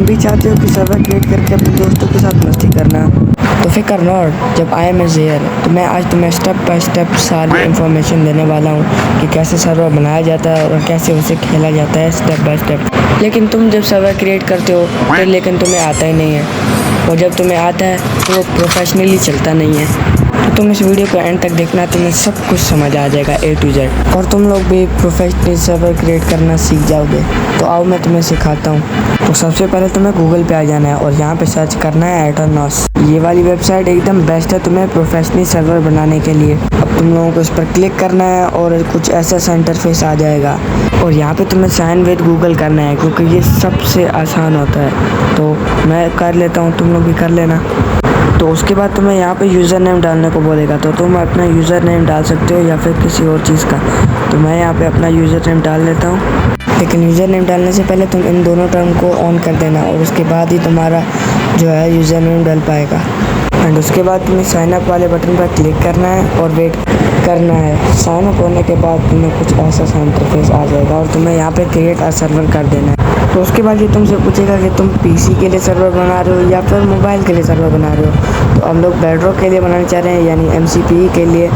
तुम भी चाहते हो कि सर्वर क्रिएट करके अपने दोस्तों के साथ मस्ती करना, तो फिक्र नॉट, जब आई एम इज़ हियर तो मैं आज तुम्हें स्टेप बाय स्टेप सारी इन्फॉर्मेशन देने वाला हूँ कि कैसे सर्वर बनाया जाता है और कैसे उसे खेला जाता है स्टेप बाय स्टेप। लेकिन तुम जब सर्वर क्रिएट करते हो तो लेकिन तुम्हें आता ही नहीं है, और जब तुम्हें आता है तो वो प्रोफेशनली चलता नहीं है। तो तुम इस वीडियो को एंड तक देखना, तुम्हें सब कुछ समझ आ जाएगा A to Z, और तुम लोग भी प्रोफेशनल सर्वर क्रिएट करना सीख जाओगे। तो आओ मैं तुम्हें सिखाता हूँ। तो सबसे पहले तुम्हें गूगल पे आ जाना है और यहाँ पे सर्च करना है एटरनॉस। ये वाली वेबसाइट एकदम बेस्ट है तुम्हें प्रोफेशनल सर्वर बनाने के लिए। अब तुम लोगों को इस पर क्लिक करना है और कुछ ऐसा इंटरफेस आ जाएगा, और यहाँ पे तुम्हें साइन विद गूगल करना है क्योंकि ये सबसे आसान होता है। तो मैं कर लेता हूँ, तुम लोग भी कर लेना। तो उसके बाद तुम्हें यहाँ पे यूज़र नेम डालने को बोलेगा, तो तुम अपना यूज़र नेम डाल सकते हो या फिर किसी और चीज़ का। तो मैं यहाँ पे अपना यूज़र नेम डाल लेता हूँ, लेकिन यूज़र नेम डालने से पहले तुम इन दोनों टर्म को ऑन कर देना, और उसके बाद ही तुम्हारा जो है यूज़र नेम डल पाएगा। एंड उसके बाद तुम्हें साइनअप वाले बटन पर क्लिक करना है और वेट करना है। साइनअप होने के बाद तुम्हें कुछ ऐसा इंटरफेस आ जाएगा और तुम्हें यहाँ पे क्रिएट अ सर्वर कर देना है। तो उसके बाद ये तुमसे पूछेगा कि तुम पीसी के लिए सर्वर बना रहे हो या फिर मोबाइल के लिए सर्वर बना रहे हो। तो हम लोग बेडरॉक के लिए बनाना चाह रहे हैं, यानी MCPE के लिए।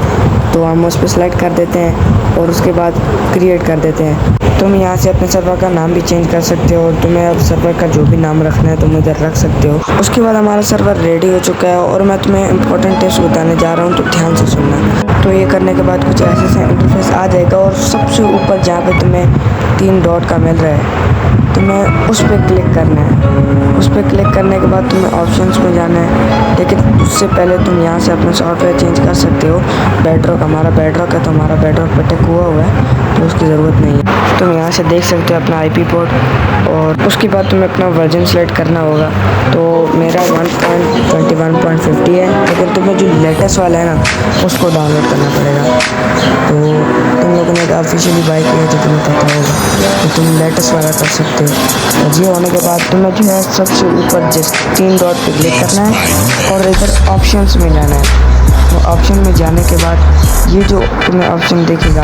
तो हम उस पर सेलेक्ट कर देते हैं और उसके बाद क्रिएट कर देते हैं। तुम यहाँ से अपने सर्वर का नाम भी चेंज कर सकते हो, और तुम्हें अब सर्वर का जो भी नाम रखना है तुम इधर रख सकते हो। उसके बाद हमारा सर्वर रेडी हो चुका है और मैं तुम्हें इंपॉर्टेंट टिप्स बताने जा रहा हूँ, तो ध्यान से सुनना। तो ये करने के बाद कुछ ऐसे इंटरफेस आ जाएगा, और सबसे ऊपर जहाँ पे तुम्हें 3 डॉट का मिल रहा है तुम्हें उस पर क्लिक करना है। उस पर क्लिक करने के बाद तुम्हें ऑप्शंस में जाना है, लेकिन उससे पहले तुम यहाँ से अपना सॉफ्टवेयर चेंज कर सकते हो। बेडरॉक हमारा बेडरॉक है, तो हमारा बेडरॉक पे टिक हुआ है, तो उसकी ज़रूरत नहीं है। तुम यहाँ से देख सकते हो अपना IP पोर्ट, और उसके बाद तुम्हें अपना वर्जन सेलेक्ट करना होगा। तो मेरा 1.21.50 है, लेकिन तुम्हें जो लेटेस्ट वाला है ना उसको डाउनलोड करना पड़ेगा। तो तुम लोगों ने ऑफिशियली बाय किया तो तुम्हें पता होगा, तो तुम लेटेस्ट वाला कर सकते हो। और ये होने के बाद तुम्हें जो है सबसे ऊपर जस्ट 3 डॉट पे क्लिक करना है और इधर ऑप्शंस में जाना है। तो ऑप्शन में जाने के बाद ये जो तुम्हें ऑप्शन दिखेगा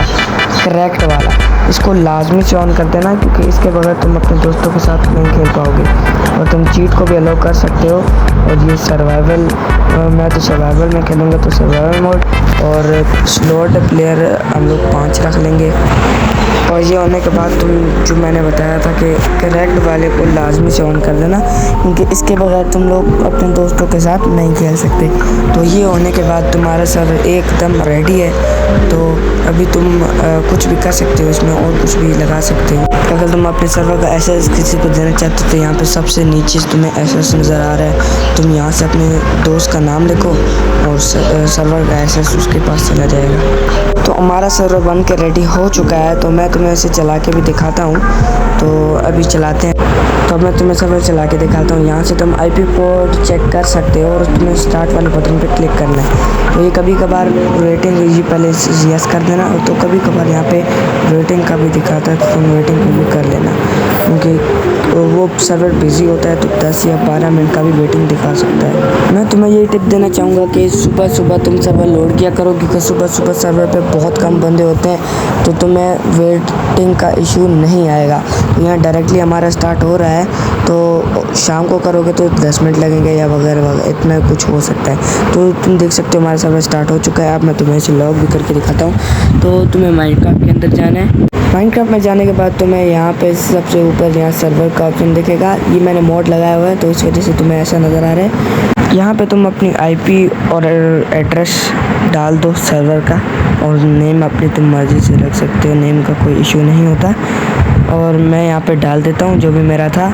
करेक्ट वाला, इसको लाजमी से ऑन कर देना, क्योंकि इसके बगैर तुम अपने दोस्तों के साथ नहीं खेल पाओगे। और तुम चीट को भी अलाउ कर सकते हो। और ये सर्वाइवल, मैं तो सर्वाइवल में खेलूँगा, तो सर्वाइवल मोड, और स्लोड प्लेयर हम लोग 5 रख लेंगे। और ये होने के बाद तुम जो मैंने बताया था कि करेक्ट वाले को लाजमी से ऑन कर देना, क्योंकि इसके बगैर तुम लोग अपने दोस्तों के साथ नहीं खेल सकते। तो ये होने के बाद तुम्हारा सर्वर एकदम रेडी है। तो अभी तुम कुछ भी कर सकते हो इसमें, और कुछ भी लगा सकते हो। अगर तुम अपने सर्वर का एसेस किसी को देना चाहते हो तो यहाँ पे सबसे नीचे तुम्हें एसेस नज़र आ रहा है, तुम यहाँ से अपने दोस्त का नाम लिखो और सर्वर का एसेस उसके पास चला जाएगा। तो हमारा सर्वर बन के रेडी हो चुका है, तो मैं तुम्हें इसे चला के भी दिखाता हूँ। तो अभी चलाते हैं। तो अब मैं तुम्हें सर्वर चला के दिखाता हूँ। यहाँ से तुम IP पोर्ट चेक कर सकते हो और तुम्हें स्टार्ट वाले बटन पे क्लिक करना है। तो ये कभी कभार रेटिंग ये पहले यस कर देना, तो कभी कभार यहाँ पे रेटिंग का भी दिखाता है, तो तुम रेटिंग को भी कर लेना, क्योंकि वो सर्वर बिजी होता है तो 10 या 12 मिनट का भी वेटिंग दिखा सकता है। मैं तुम्हें ये टिप देना चाहूँगा कि सुबह सुबह तुम सर्वर लोड किया करो, क्योंकि सुबह सुबह सर्वर पे बहुत कम बंदे होते हैं, तो तुम्हें वेटिंग का इशू नहीं आएगा। यहाँ डायरेक्टली हमारा स्टार्ट हो रहा है, तो शाम को करोगे तो 10 मिनट लगेंगे या वगैरह वगैरह, इतना कुछ हो सकता है। तो तुम देख सकते हो हमारा सर्वर स्टार्ट हो चुका है। अब मैं तुम्हें इसे लॉग भी करके दिखाता हूँ। तो तुम्हें माइनक्राफ्ट के अंदर जाना है। माइनक्राफ्ट में जाने के बाद तुम्हें यहाँ पे सबसे ऊपर यहाँ सर्वर का ऑप्शन दिखेगा। ये मैंने मोड लगाया हुआ है, तो इस वजह से तुम्हें ऐसा नज़र आ रहा है। यहाँ पे तुम अपनी IP और एड्रेस डाल दो सर्वर का, और नेम अपनी तुम मर्ज़ी से रख सकते हो, नेम का कोई इशू नहीं होता। और मैं यहाँ पे डाल देता हूँ जो भी मेरा था।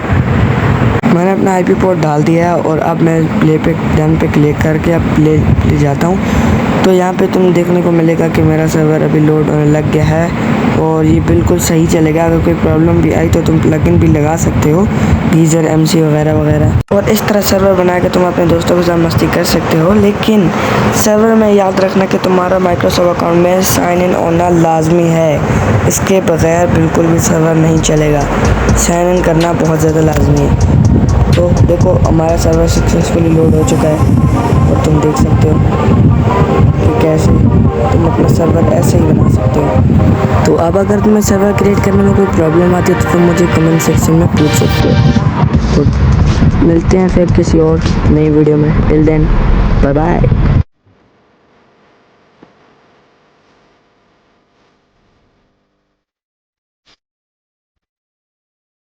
मैंने अपना IP पोर्ट डाल दिया है, और अब मैं प्ले पे डन पे क्लिक करके अब प्ले जाता हूँ। तो यहाँ पे तुम देखने को मिलेगा कि मेरा सर्वर अभी लोड होने लग गया है, और ये बिल्कुल सही चलेगा। अगर कोई प्रॉब्लम भी आई तो तुम प्लगइन भी लगा सकते हो, गीज़र MC वगैरह वगैरह। और इस तरह सर्वर बना के तुम अपने दोस्तों के साथ मस्ती कर सकते हो। लेकिन सर्वर में याद रखना कि तुम्हारा माइक्रोसॉफ्ट अकाउंट में साइन इन होना लाजमी है। इसके बगैर बिल्कुल भी सर्वर नहीं चलेगा। साइन इन करना बहुत ज़्यादा लाजमी है। तो देखो हमारा सर्वर सक्सेसफुली लोड हो चुका है, और तुम देख सकते हो कि कैसे तुम अपना सर्वर ऐसे ही बना सकते हो। तो अब अगर तुम्हें सर्वर क्रिएट करने में कोई प्रॉब्लम आती है तो तुम मुझे कमेंट सेक्शन में पूछ सकते हो। तो मिलते हैं फिर किसी और नई वीडियो में। Till then bye bye.